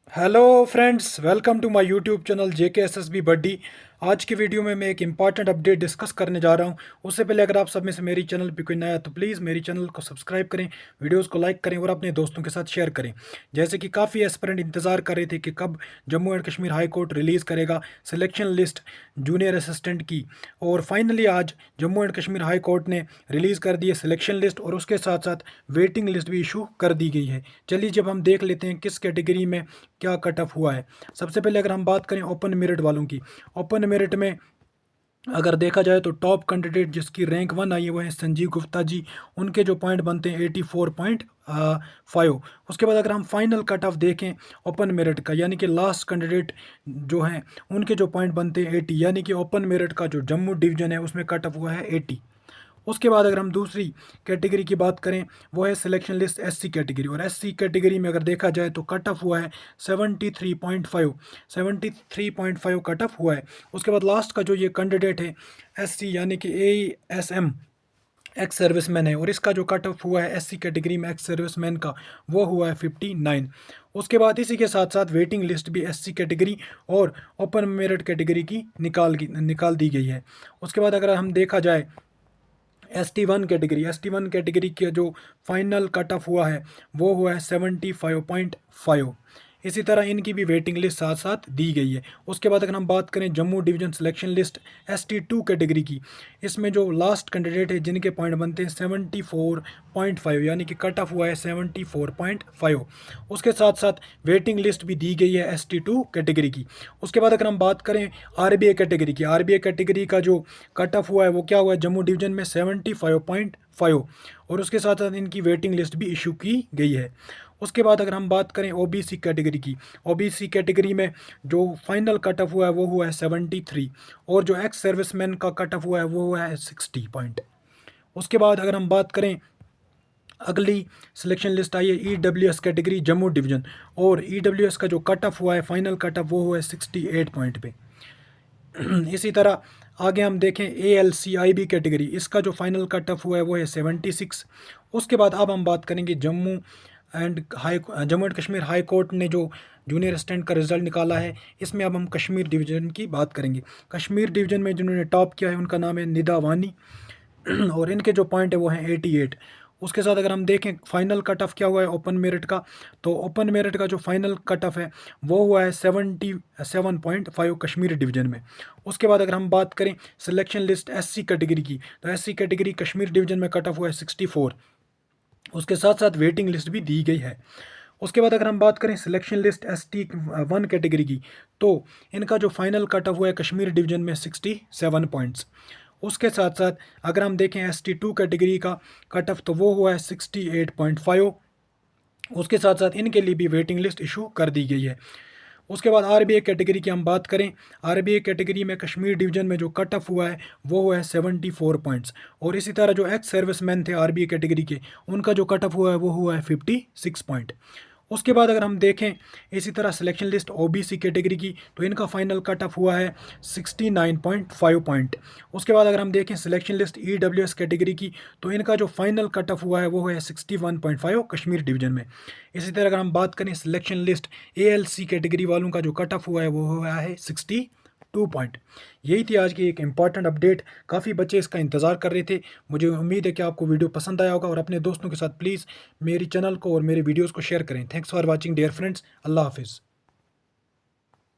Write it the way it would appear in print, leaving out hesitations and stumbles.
Hello friends, welcome to my YouTube channel JKSSB buddy. आज की video में मैं एक इंपॉर्टेंट अपडेट डिस्कस करने जा रहा हूं। उससे पहले अगर आप सब में से मेरी चैनल पे कोई नया है तो प्लीज़ मेरी चैनल को सब्सक्राइब करें, वीडियोस को लाइक करें और अपने दोस्तों के साथ शेयर करें। जैसे कि काफ़ी एस्पिरेंट इंतज़ार कर रहे थे कि कब Jammu and Kashmir high court release करेगा सिलेक्शन लिस्ट जूनियर असिस्टेंट की, और फाइनली आज Jammu and Kashmir high court ने रिलीज़ कर दी है सिलेक्शन लिस्ट, और उसके साथ साथ वेटिंग लिस्ट भी इशू कर दी गई है। चलिए जब हम देख लेते हैं किस कैटेगरी में क्या कट ऑफ हुआ है। सबसे पहले अगर हम बात करें ओपन मेरिट वालों की, ओपन मेरिट में अगर देखा जाए तो टॉप कैंडिडेट जिसकी रैंक 1 आई है वो है संजीव गुप्ता जी। उनके जो पॉइंट बनते हैं 84.5। उसके बाद अगर हम फाइनल कट ऑफ देखें ओपन मेरिट का, यानी कि लास्ट कैंडिडेट जो हैं उनके जो पॉइंट बनते हैं 80, यानी कि ओपन मेरिट का जो जम्मू डिवीजन है उसमें कट ऑफ हुआ है 80। उसके बाद अगर हम दूसरी कैटेगरी की बात करें वो है सिलेक्शन लिस्ट SC कैटेगरी, और SC कैटेगरी में अगर देखा जाए तो कट ऑफ हुआ है 73.5, 73.5 कट ऑफ हुआ है। उसके बाद लास्ट का जो ये कैंडिडेट है SC यानी कि ASM एक्स सर्विसमैन है, और इसका जो कट ऑफ हुआ है SC कैटेगरी में एक्स सर्विसमैन का वो हुआ है 59। उसके बाद इसी के साथ साथ वेटिंग लिस्ट भी SC कैटेगरी और ओपन मेरिट कैटेगरी की निकाल दी गई है। उसके बाद अगर हम देखा जाए एस टी वन कैटेगरी का जो फाइनल कट ऑफ हुआ है वो हुआ है 75.5। इसी तरह इनकी भी वेटिंग लिस्ट साथ साथ दी गई है। उसके बाद अगर हम बात करें Jammu division selection list ST2 category की, इसमें जो लास्ट कैंडिडेट है जिनके पॉइंट बनते हैं 74.5, यानी कि कट ऑफ हुआ है 74.5। उसके साथ साथ वेटिंग लिस्ट भी दी गई है ST2 कैटेगरी की। उसके बाद अगर हम बात करें RBA कैटेगरी की, RBA कैटेगरी का जो कट ऑफ हुआ है वो क्या हुआ है जम्मू डिवीजन में 75.5, और उसके साथ साथ इनकी वेटिंग लिस्ट भी इशू की गई है। उसके बाद अगर हम बात करें OBC कैटेगरी की, OBC कैटेगरी में जो फाइनल कट ऑफ हुआ है वो हुआ है 73, और जो एक्स सर्विसमैन का कट ऑफ हुआ है वो हुआ है 60 पॉइंट। उसके बाद अगर हम बात करें अगली सिलेक्शन लिस्ट आई है EWS कैटेगरी जम्मू डिवीजन, और EWS का जो कट ऑफ हुआ है फाइनल कट ऑफ वो हुआ है 68 पॉइंट पे। इसी तरह आगे हम देखें ALCIB कैटेगरी, इसका जो फाइनल कट ऑफ हुआ है वो है 76। उसके बाद अब हम बात करेंगे Jammu and Kashmir high court ने जो जूनियर असिस्टेंट का रिजल्ट निकाला है, इसमें अब हम कश्मीर डिवीज़न की बात करेंगे। कश्मीर डिवीज़न में जिन्होंने टॉप किया है उनका नाम है निदा वानी, और इनके जो पॉइंट है वो हैं 88। उसके साथ अगर हम देखें फाइनल कट ऑफ क्या हुआ है ओपन मेरिट का, तो ओपन मेरिट का जो फाइनल कट ऑफ है वो हुआ है 77.5 कश्मीर डिवीजन में। उसके बाद अगर हम बात करें सिलेक्शन लिस्ट SC कैटेगरी की, तो SC कैटेगरी कश्मीर डिवीजन में कट ऑफ हुआ है 64। उसके साथ साथ वेटिंग लिस्ट भी दी गई है। उसके बाद अगर हम बात करें सिलेक्शन लिस्ट ST1 कैटेगरी की, तो इनका जो फाइनल कट ऑफ हुआ है कश्मीर डिवीजन में 67 पॉइंट्स। उसके साथ साथ अगर हम देखें ST2 कैटेगरी का कट ऑफ तो वो हुआ है 68.5। उसके साथ साथ इनके लिए भी वेटिंग लिस्ट इशू कर दी गई है। उसके बाद RBA कैटेगरी की हम बात करें, RBA कैटेगरी में कश्मीर डिवीजन में जो कट ऑफ हुआ है वो हुआ है 74 पॉइंट्स, और इसी तरह जो एक्स सर्विसमैन थे RBA कैटेगरी के उनका जो कट ऑफ हुआ है वो हुआ है 56 पॉइंट। उसके बाद अगर हम देखें इसी तरह सिलेक्शन लिस्ट OBC कैटेगरी की, तो इनका फाइनल कट ऑफ हुआ है 69.5 पॉइंट। उसके बाद अगर हम देखें सिलेक्शन लिस्ट EWS कैटेगरी की, तो इनका जो फाइनल कट ऑफ हुआ है वो है 61.5 कश्मीर डिवीजन में। इसी तरह अगर हम बात करें सिलेक्शन लिस्ट ALC कैटेगरी वालों का जो कट ऑफ हुआ है वो हुआ है 62 पॉइंट। यही थी आज की एक इम्पॉर्टेंट अपडेट। काफ़ी बच्चे इसका इंतज़ार कर रहे थे। मुझे उम्मीद है कि आपको वीडियो पसंद आया होगा, और अपने दोस्तों के साथ प्लीज़ मेरी चैनल को और मेरे वीडियोज़ को शेयर करें। Thanks for watching dear friends. अल्लाह हाफिज़।